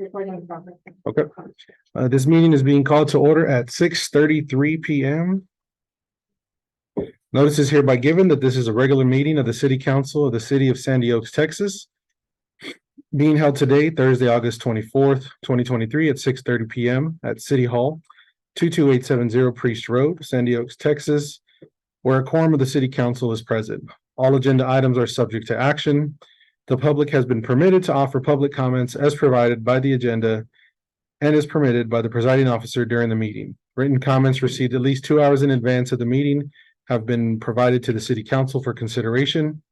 Recording in progress. Okay. This meeting is being called to order at 6:33 PM. Notice is hereby given that this is a regular meeting of the City Council of the City of Sandy Oaks, Texas, being held today, Thursday, August 24th, 2023 at 6:30 PM at City Hall, 22870 Priest Road, Sandy Oaks, Texas, where a quorum of the City Council is present. All agenda items are subject to action. The public has been permitted to offer public comments as provided by the agenda and is permitted by the presiding officer during the meeting. Written comments received at least 2 hours in advance of the meeting have been provided to the City Council for consideration.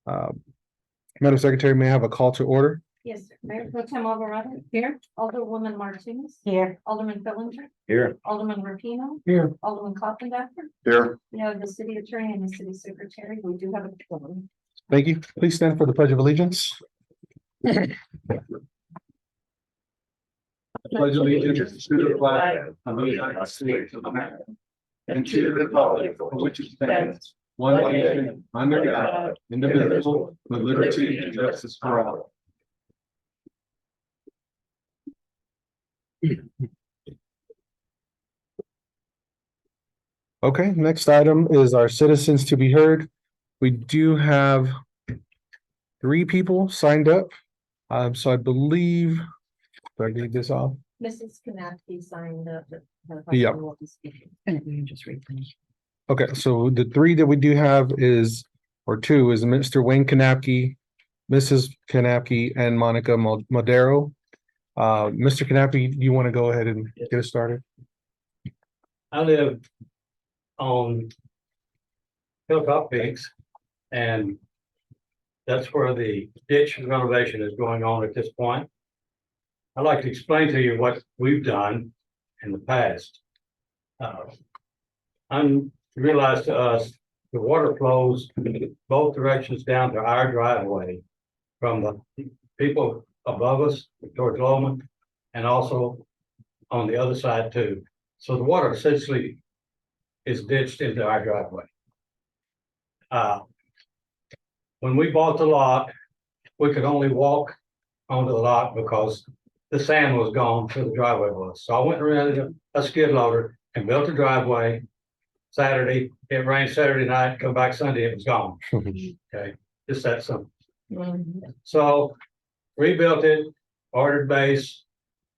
Madam Secretary, may I have a call to order? Yes, sir. Mayor Pro Tem Alvarado. Here. Alderwoman Martinez. Here. Alderman Bellinger. Here. Alderman Rapino. Here. Alderman Kloppenbacher. Here. We have the city attorney and the city secretary. We do have a quorum. Thank you. Please stand for the Pledge of Allegiance. Pledge allegiance to the flag of the United States of America and to the republic for which it stands, one nation, under God, indivisible, with liberty and justice for all. Okay, next item is our citizens to be heard. We do have 3 people signed up. So I believe, do I read this off? Mrs. Kanapke signed up. Yeah. And we can just read them. Okay, so the 3 that we do have is, or 2, is Mr. Wayne Kanapke, Mrs. Kanapke, and Monica Madero. Mr. Kanapke, do you want to go ahead and get us started? I live on Hilltop Peaks, and that's where the ditch renovation is going on at this point. I'd like to explain to you what we've done in the past. Unrealized to us, the water flows both directions down to our driveway from the people above us towards Lowman, and also on the other side too. So the water essentially is ditched into our driveway. When we bought the lot, we could only walk onto the lot because the sand was gone where the driveway was. So I went and rented a skid loader and built a driveway. Saturday, it rained Saturday night, come back Sunday, it was gone. Okay, just that simple. So rebuilt it, ordered base,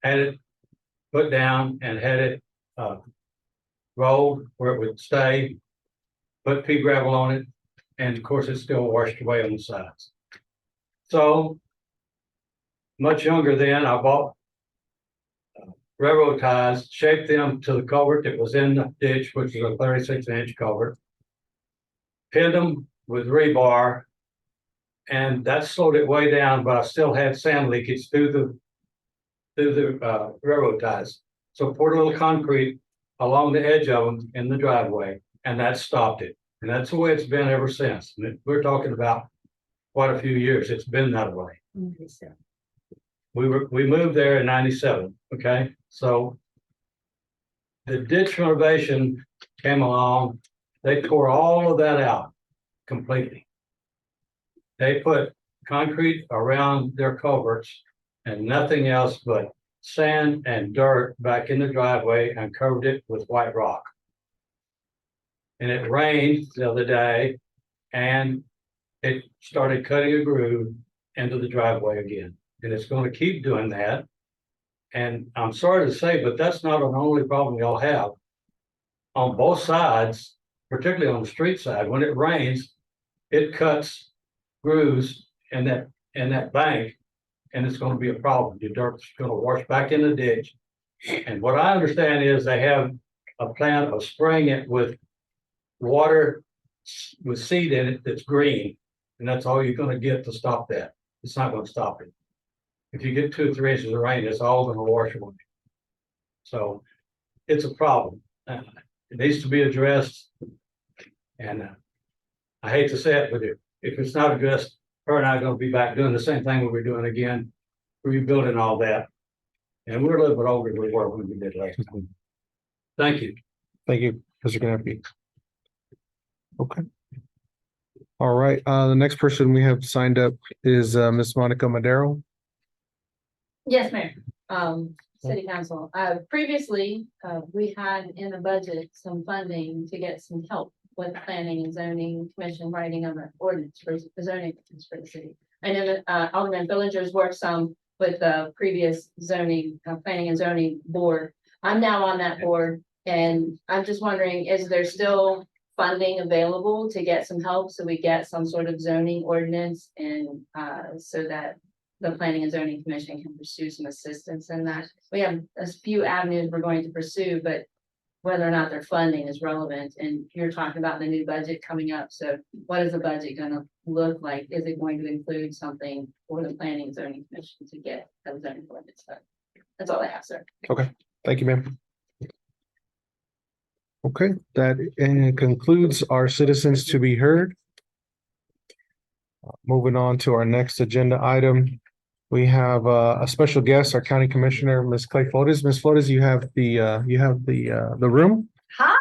had it put down and had it rolled where it would stay, put pea gravel on it, and of course it's still washed away on the sides. So much younger then, I bought railroad ties, shaped them to the culvert that was in the ditch, which is a 36-inch culvert, pinned them with rebar, and that slowed it way down, but I still had sand leakage through the railroad ties. So poured a little concrete along the edge of them in the driveway, and that stopped it. And that's the way it's been ever since. And we're talking about quite a few years. It's been that way. We moved there in 97. Okay, so the ditch renovation came along. They tore all of that out completely. They put concrete around their culverts and nothing else but sand and dirt back in the driveway and covered it with white rock. And it rained the other day and it started cutting a groove into the driveway again. And it's going to keep doing that. And I'm sorry to say, but that's not an only problem y'all have. On both sides, particularly on the street side, when it rains, it cuts grooves in that bank, and it's going to be a problem. The dirt's going to wash back in the ditch. And what I understand is they have a plan of spraying it with water with seed in it that's green, and that's all you're going to get to stop that. It's not going to stop it. If you get 2 or 3 inches of rain, it's all going to wash away. So it's a problem. It needs to be addressed. And I hate to say it, but if it's not addressed, her and I are going to be back doing the same thing we were doing again, rebuilding all that. And we're a little bit older than we were when we did last time. Thank you. Thank you, Mr. Kanapke. Okay. All right, the next person we have signed up is Miss Monica Madero. Yes, Mayor. City Council, previously, we had in the budget some funding to get some help with planning and zoning commission writing of an ordinance for the zoning ordinance for the city. I know that, Alderman Villagers worked some with the previous zoning, planning and zoning board. I'm now on that board, and I'm just wondering, is there still funding available to get some help so we get some sort of zoning ordinance and, so that the Planning and Zoning Commission can pursue some assistance in that? We have a few avenues we're going to pursue, but whether or not their funding is relevant, and you're talking about the new budget coming up, so what is the budget gonna look like? Is it going to include something for the Planning and Zoning Commission to get a zoning ordinance done? That's all I have, sir. Thank you, ma'am. Okay, that concludes our citizens to be heard. Moving on to our next agenda item. We have a special guest, our county commissioner, Ms. Clay Flores. Ms. Flores, you have the room. Hi.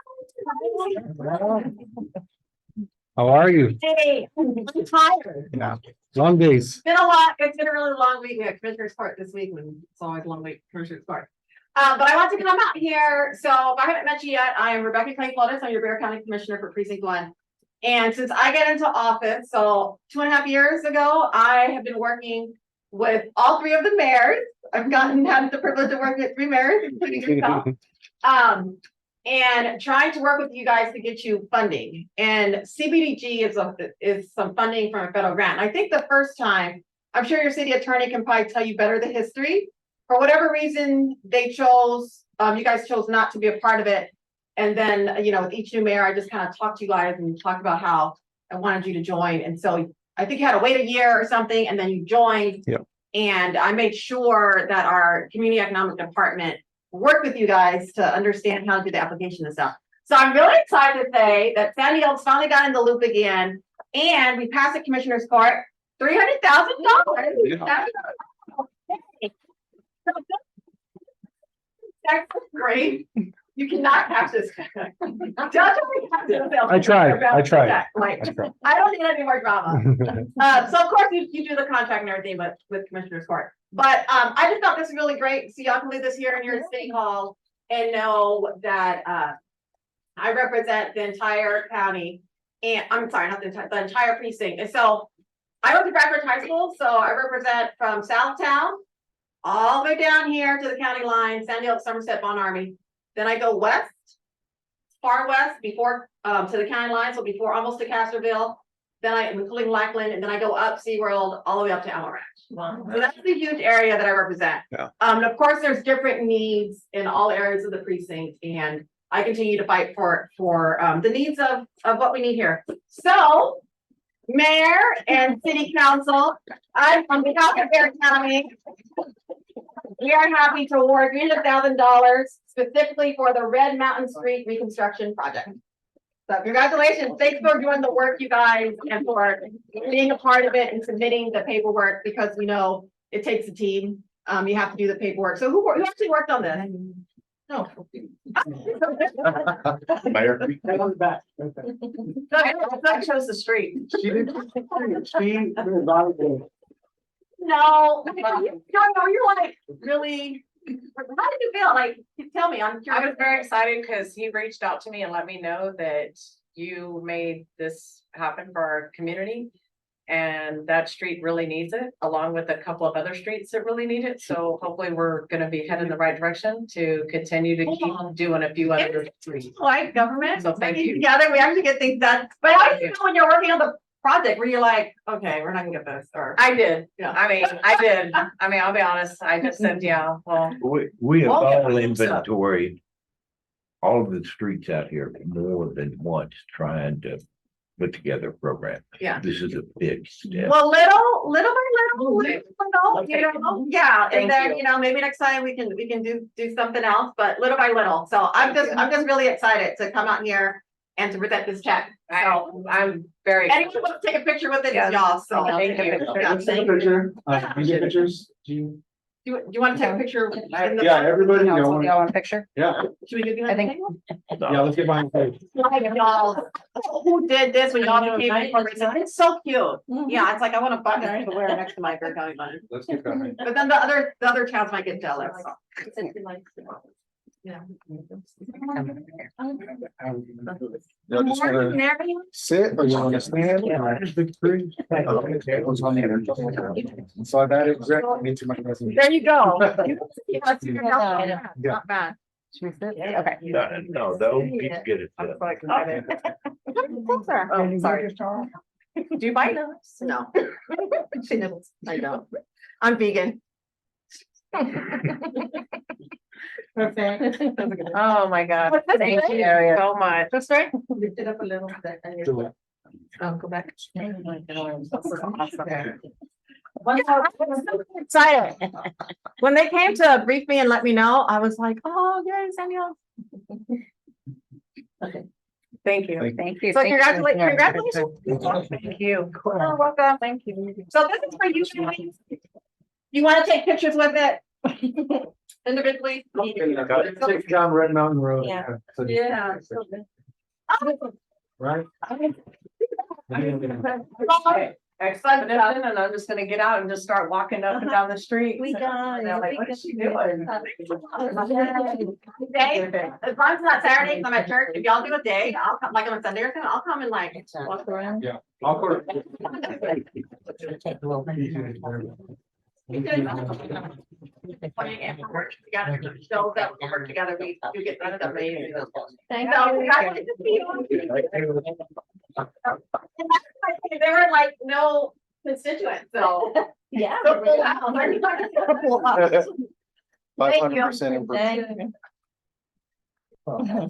How are you? Hey, I'm tired. Yeah, long days. It's been a lot. It's been a really long week. We had Commissioner's Court this week, and it's always a long week, Commissioner's Court. But I want to come out here. So if I haven't met you yet, I am Rebecca Clay Flores. I'm your Bear County Commissioner for Precinct 1. And since I get into office, so 2.5 years ago, I have been working with all 3 of the mayors. I've had the privilege of working with 3 mayors, including yourself. And trying to work with you guys to get you funding. And CBDG is some funding from a federal grant. I think the first time, I'm sure your city attorney can probably tell you better the history. For whatever reason, they chose, you guys chose not to be a part of it. And then, you know, with each new mayor, I just kind of talked to you guys and talked about how I wanted you to join. And so I think you had to wait a year or something, and then you joined. Yep. And I made sure that our community economic department worked with you guys to understand how to do the application and stuff. So I'm really excited to say that Sandy Oaks finally got in the loop again, and we passed the Commissioner's Court, $300,000. That's great. You cannot catch this. I tried. Like, I don't need any more drama. So of course you do the contract and everything, but with Commissioner's Court. But I just thought this was really great. So y'all can leave this here in your city hall and know that I represent the entire county, and I'm sorry, not the entire precinct. And so I went to Bradford High School, so I represent from Southtown all the way down here to the county line, Sandy Oaks, Somerset, Bon Army. Then I go west, far west, before to the county line, so before almost to Castroville. Then I am including Lackland, and then I go up SeaWorld all the way up to Alma Ranch. Wow. So that's the huge area that I represent. Yeah. And of course, there's different needs in all areas of the precinct, and I continue to fight for the needs of what we need here. So, Mayor and City Council, I'm on behalf of Bear County. We are happy to award $300,000 specifically for the Red Mountain Street reconstruction project. So congratulations. Thanks for doing the work, you guys, and for being a part of it and submitting the paperwork, because we know it takes a team. You have to do the paperwork. So who actually worked on this? No. Mayor. That shows the street. No, you're like, really, how did you feel? Like, tell me, I'm I curious. was very excited because he reached out to me and let me know that you made this happen for our community. And that street really needs it, along with a couple of other streets that really need it. So hopefully we're gonna be heading in the right direction to continue to keep doing a few other streets. Like government, So thank working you. together, we actually get things done. But how do you feel when you're working on the project where you're like, okay, we're not gonna get this, or? I did. Yeah. I mean, I did. I mean, I'll be honest. I just said, yeah, well, We have Well, yeah, all I think so. inventoried all of the streets out here more than once, trying to put together a program. Yeah. This is a big step. Well, little by little, you know, yeah, Thank and then, you. you know, maybe next time we can do something else, but little by little. So I'm just really excited to come out here and to present this check. So I'm very. anyone wants to take a picture with it, Yes. it's y'all, so. Thank you. Yeah, Take a picture. You get pictures? Do you want to take a picture? in the- Yeah, everybody, Y'all know. want a picture? Yeah, Should we do I behind the think- table? yeah, let's get behind the page. Like, y'all, who did this when y'all became incorporated? It's so cute. Yeah, it's like I want a button to wear next to my Bear County button. Let's get behind. But then the other towns might get jealous. Yeah. Y'all just wanna sit or you wanna stand? So that exactly into my presentation. There you go. Not bad. Okay. No, they'll get it. done. Oh, sorry. Do you bite? No. She nibbles. I don't. I'm vegan. Perfect. Oh, my God. Thank you so much. That's right. Lift it up a little bit. and Do it. Oh, go back. Excited. When they came to brief me and let me know, I was like, oh, yay, Samuel. Thank you. Thank you. So Thank you. congratulations. Thank you. You're welcome. Thank you. So this is for you. Shirley. You want to take pictures with it? Individually? Take down Red Mountain Road. Yeah. So- Yeah. Right? Expedition, and I'm just gonna get out and just start walking up and down the street. We got it. And they're like, what is she doing? Day, as long as it's not Saturday, 'cause I'm at church, if y'all do a day, I'll come, like on a Sunday or something, I'll come and like walk around. Yeah. I'll go. Putting in for work together, shows that we work together, we do get things done. Thank So, you. congratulations to you. And that's why they were like, no constituents, so. Yeah. So full house. Thank you. 500%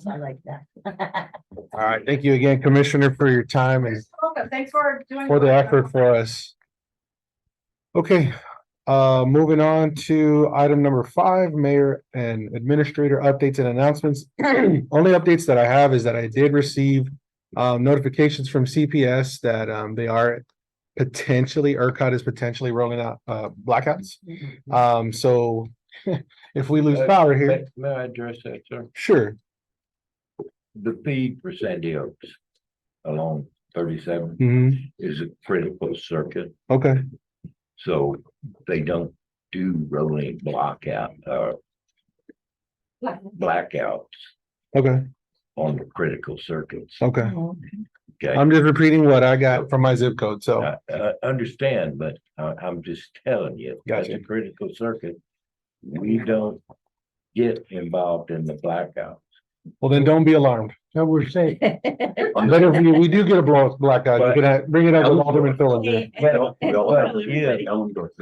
I like that. All right, thank you again, Commissioner, for your time and Welcome. Thanks for doing. for the effort for us. Okay, moving on to item number 5, Mayor and Administrator updates and announcements. Only updates that I have is that I did receive notifications from CPS that they are potentially, ERCOT is potentially rolling out blackouts. So if we lose power here, May I address that, sir? sure, The feed for Sandy Oaks along 37 mhm, is a critical circuit, okay, so they don't do rolling blackouts okay, on the critical circuits. okay. Okay, I'm just repeating what I got from my zip code, so, I understand, but I'm just telling you, that's a Gotcha. critical circuit. We don't get involved in the blackout. well, then don't be alarmed. So we're safe. But if we do get a blackout, you can bring it up with Alderman Phillips.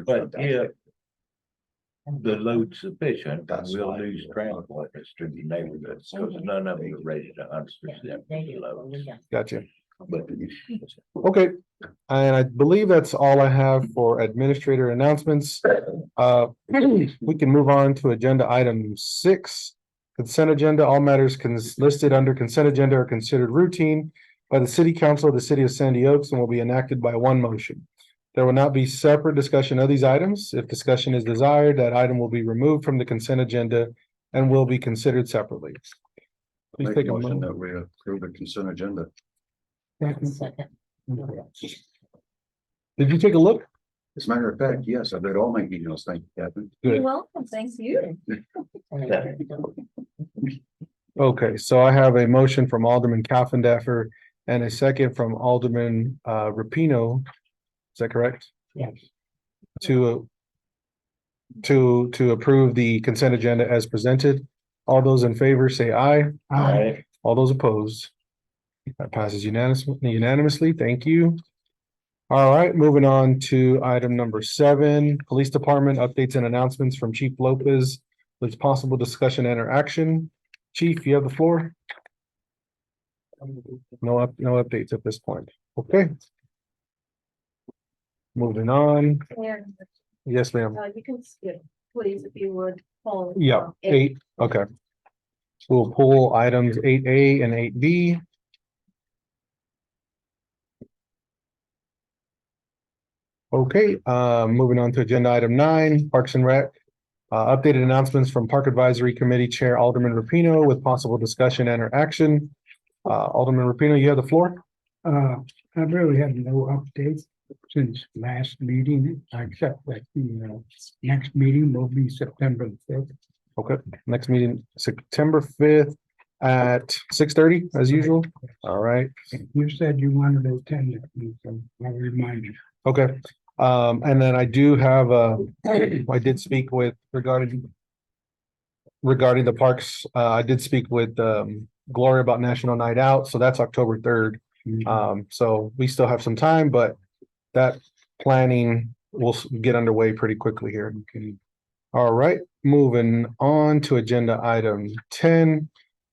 But if the load's sufficient, we'll lose transport to the neighborhoods, because none of them are ready to 100% load. Gotcha. But Okay, and I believe that's all I have for administrator announcements. We can move on to agenda item 6. Consent agenda, all matters listed under consent agenda are considered routine by the city council of the city of Sandy Oaks and will be enacted by one motion. There will not be separate discussion of these items. If discussion is desired, that item will be removed from the consent agenda and will be considered separately. Please take a Motion moment. that we approve the consent agenda. Did you take a look? As a matter of fact, yes, I read all my emails. Thank you, Captain. Good. welcome. Thanks you. Okay, so I have a motion from Alderman Kalfendaffer and a second from Alderman Rapino. Is that correct? Yes. To approve the consent agenda as presented. All those in favor say aye. Aye. All those opposed. That passes unanimously. Thank you. All right, moving on to item number 7, Police Department updates and announcements from Chief Lopez. With possible discussion and action. Chief, you have the floor. No updates at this point. Okay. Moving on. Yes, ma'am. You can skip, please, if you would. Hold, Yeah, 8, okay. We'll pull items 8A and 8B. Okay, moving on to agenda item 9, Parks and Rec. Updated announcements from Park Advisory Committee Chair Alderman Rapino with possible discussion and or action. Alderman Rapino, you have the floor. I really have no updates since last meeting, except that the next meeting will be September 5th. Okay, next meeting, September 5th at 6:30 as usual. All right, You said you wanted to attend it, so I'll remind you. okay. And then I do have, I did speak with regarding the parks. I did speak with Gloria about National Night Out, so that's October 3rd. So we still have some time, but that planning will get underway pretty quickly here. Okay. All right, moving on to agenda item 10,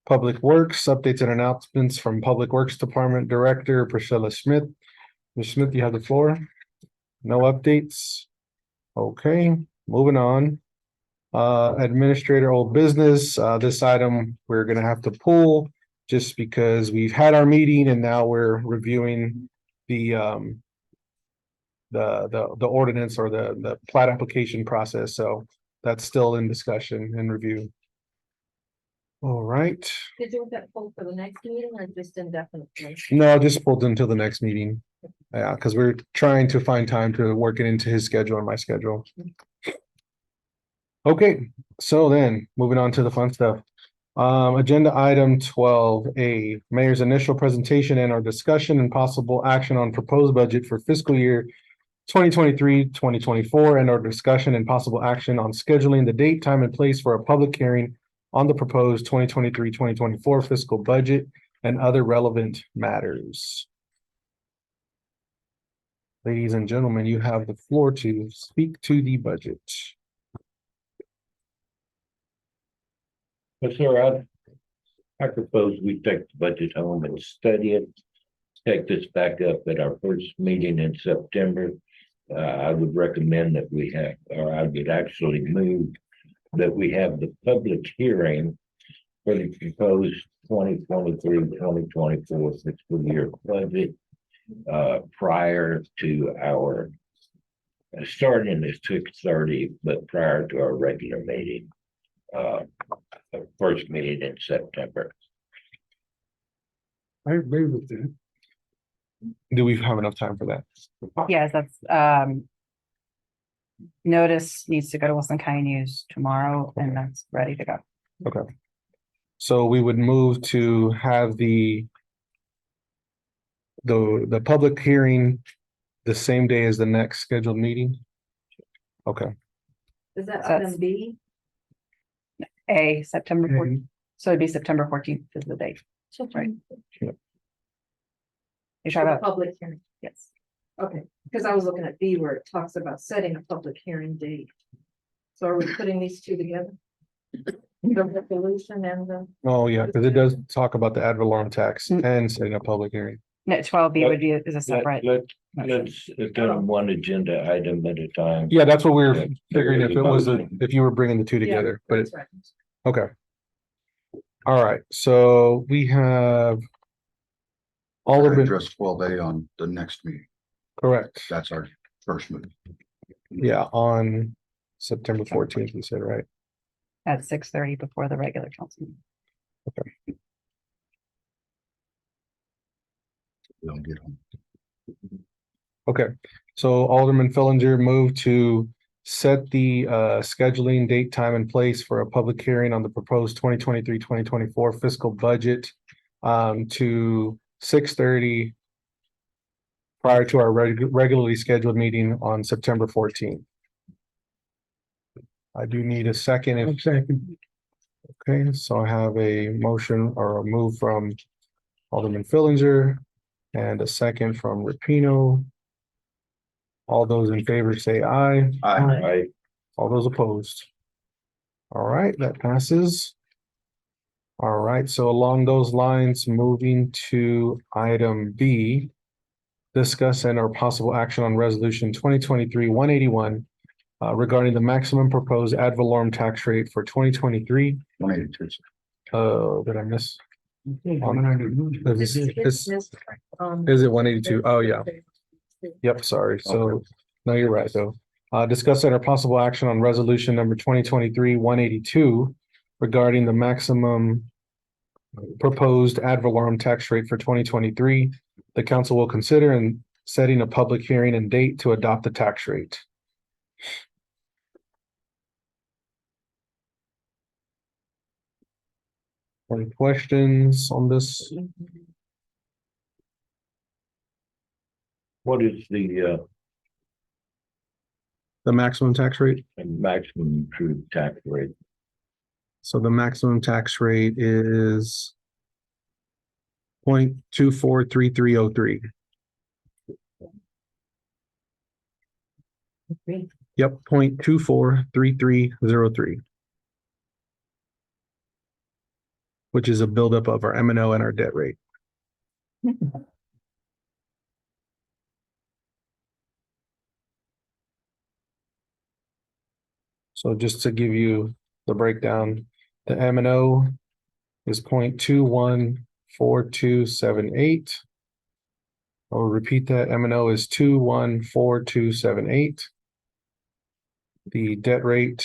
Public Works, updates and announcements from Public Works Department Director Priscilla Smith. Ms. Smith, you have the floor. No updates. Okay, moving on. Administrator old business, this item we're gonna have to pull just because we've had our meeting and now we're reviewing the ordinance or the plat application process, so that's still in discussion and review. All right, Did you want that pulled for the next meeting or just indefinitely? no, just pulled until the next meeting. Yeah, because we're trying to find time to work it into his schedule and my schedule. Okay, so then moving on to the fun stuff. Agenda item 12A, mayor's initial presentation and our discussion and possible action on proposed budget for fiscal year 2023-2024 and our discussion and possible action on scheduling the date, time and place for a public hearing on the proposed 2023-2024 fiscal budget and other relevant matters. Ladies and gentlemen, you have the floor to speak to the budget. Yes, sir, I propose we take the budget home and study it. Take this back up at our first meeting in September. I would recommend that we have, or I would actually move that we have the public hearing for the proposed 2023-2024 fiscal year budget prior to our starting at 6:30, but prior to our regular meeting. First meeting in September. I agree with that. Do we have enough time for that? Yes, that's, notice needs to go to Wilson County News tomorrow and that's ready to go. Okay. So we would move to have the public hearing the same day as the next scheduled meeting? Okay, Is that That's- item B? September 14th, so it'd be September 14th is the date. Right. You try that? Public hearing. Yes. Okay, because I was looking at B where it talks about setting a public hearing date. So are we putting these two together? The resolution and the. oh yeah, because it does talk about the ad valorem tax Mm. and setting a public hearing. No, 12B would be, is a separate. Let's do one agenda item at a time. Yeah, that's what we were Yeah. figuring if it was, if you were bringing the two together, but That's right. okay. All right, so we have Alderman, Address 12A on the next meeting. correct, That's our first move. yeah, on September 14th, you said, right? At 6:30 before the regular council. meeting. We'll get on. Okay, so Alderman Fillinger moved to set the scheduling date, time and place for a public hearing on the proposed 2023-2024 fiscal budget to 6:30 prior to our regularly scheduled meeting on September 14th. I do need a second if, Second, okay, so I have a motion or a move from Alderman Fillinger and a second from Rapino. All those in favor say aye. I, All those opposed? All right, that passes. All right, so along those lines, moving to item B. Discuss and or possible action on resolution 2023-181 regarding the maximum proposed ad valorem tax rate for 2023. 182. Did I miss? Is This is is, it 182? Oh, yeah. Yep, sorry. So, no, you're right, though. Discuss under possible action on resolution number 2023-182 regarding the maximum proposed ad valorem tax rate for 2023. The council will consider in setting a public hearing and date to adopt the tax rate. Any questions on this? What is the The maximum tax rate? maximum true tax rate? So the maximum tax rate is 0.243303. Yep, 0.243303. Which is a buildup of our M and O and our debt rate. So just to give you the breakdown, the M and O is 0.214278. I'll repeat that. M and O is 214278. The debt rate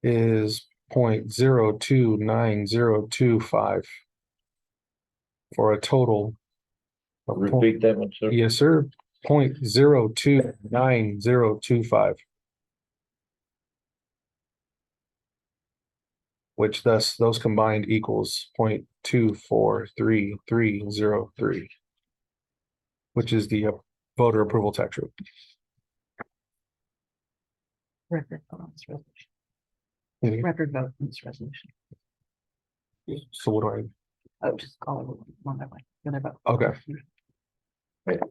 is 0.029025 for a total of Repeat that one, sir. yes, sir. 0.029025. Which thus those combined equals 0.243303. Which is the voter approval tax rate. Record vote on this resolution. Mhm. Record vote on this resolution. So what do Oh, just call it one by one. Another vote. Okay.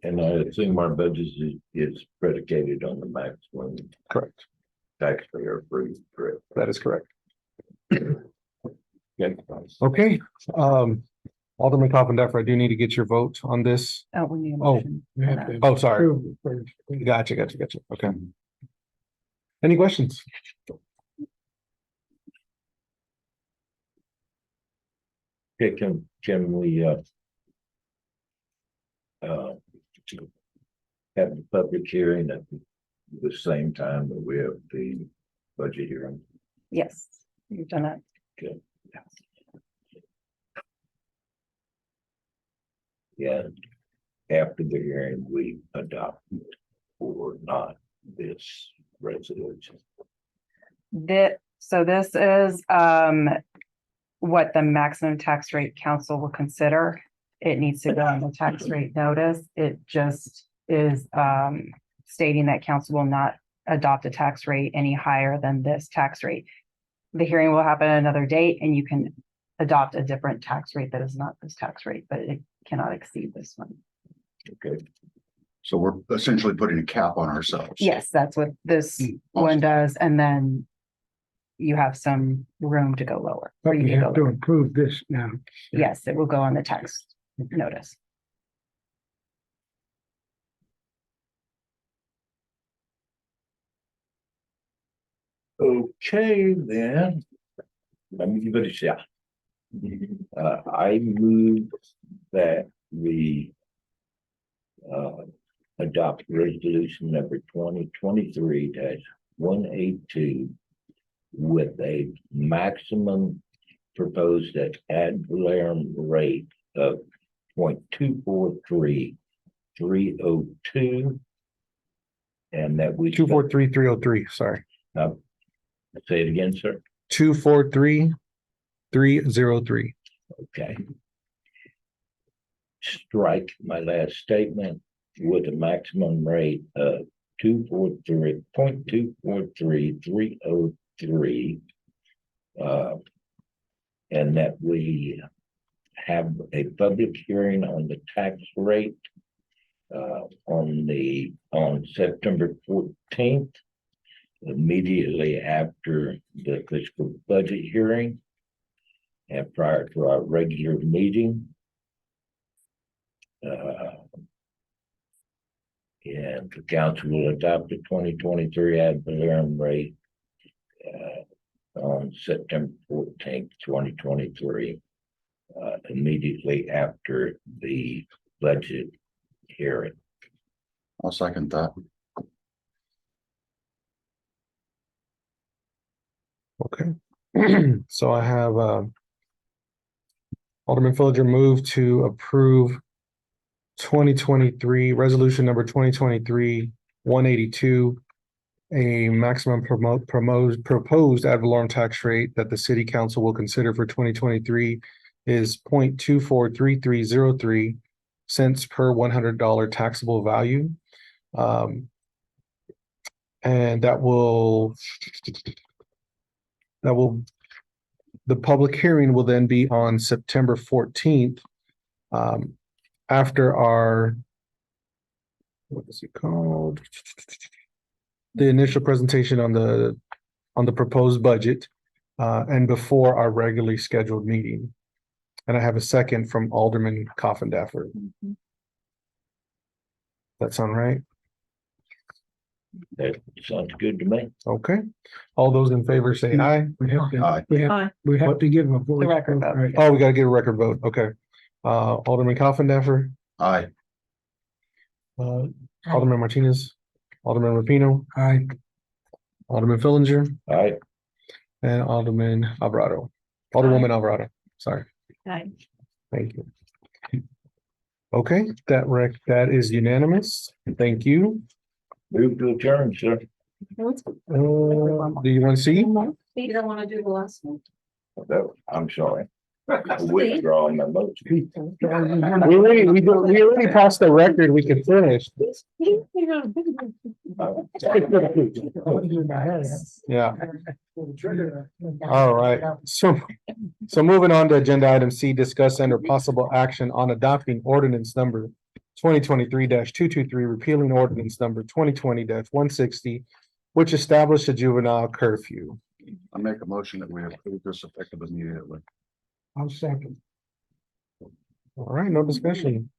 And I assume our budget is predicated on the maximum Correct. taxpayer approved, correct? That is correct. Okay. Okay, Alderman Coffin-Duffer, I do need to get your vote on this. Oh, we need a Oh, motion. We have to Oh, sorry. approve it first. Gotcha. Okay. Any questions? Okay, can we have the public hearing at the same time that we have the budget hearing? Yes, you've done it. Okay. Yeah, after the hearing, we adopt or not this resolution. So this is what the maximum tax rate council will consider. It needs to go on the tax rate notice. It just is stating that council will not adopt a tax rate any higher than this tax rate. The hearing will happen at another date and you can adopt a different tax rate that is not this tax rate, but it cannot exceed this one. Okay, So we're essentially putting a cap on ourselves. Yes, that's what this one does. And then you have some room to go lower. or But you we can go have to lower. approve this now. Yes, it will go on the tax notice. okay, then. Let me give it a shot. I move that we adopt resolution number 2023-182 with a maximum proposed at ad valorem rate of 0.243302. And that we 243303, sorry. say it again, sir. 243303. Okay. Strike my last statement with a maximum rate of 0.243303. And that we have a public hearing on the tax rate on September 14th, immediately after the fiscal budget hearing and prior to our regular meeting. And the council will adopt the 2023 ad valorem rate on September 14th, 2023, immediately after the budget hearing. I'll second that. Okay. So I have, Alderman Fillinger move to approve 2023, resolution number 2023-182, a maximum proposed ad valorem tax rate that the city council will consider for 2023 is 0.243303 cents per $100 taxable value. And that will, the public hearing will then be on September 14th. After our, what is it called? The initial presentation on the proposed budget, and before our regularly scheduled meeting. And I have a second from Alderman Coffindaffer. That sound right? That sounds good to me. Okay. All those in favor say aye. We have to, Aye. we have to give a voice. The record vote. right? Oh, we gotta get a record vote. Okay. Alderman Coffindaffer, Aye. Alderman Martinez, Alderman Rapino, Aye. Alderman Fillinger, All right, and Alderman Alvarado. Alderwoman Alvarado, sorry. Aye. Thank you. Okay, that is unanimous. Thank you. move to adjourn, sir. Do you want to see? You don't wanna do the last one? No, I'm sorry. Withdrawing my motion. We already passed the record. We can finish. Yeah. All right. So moving on to agenda item C, discuss and or possible action on adopting ordinance number 2023-223, repealing ordinance number 2020-160, which established a juvenile curfew. I make a motion that we approve this effective immediately. I'll second. All right, no discussion.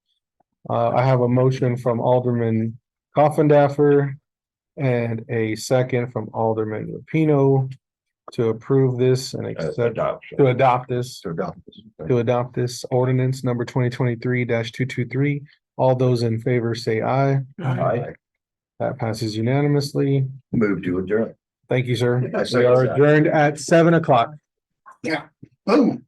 I have a motion from Alderman Coffindaffer and a second from Alderman Rapino to approve this and accept, Adoption. to adopt this, To adopt this. to adopt this ordinance number 2023-223. All those in favor say aye. Aye. That passes unanimously. Move to adjourn. Thank you, sir. I We second are that. adjourned at 7 o'clock. Boom.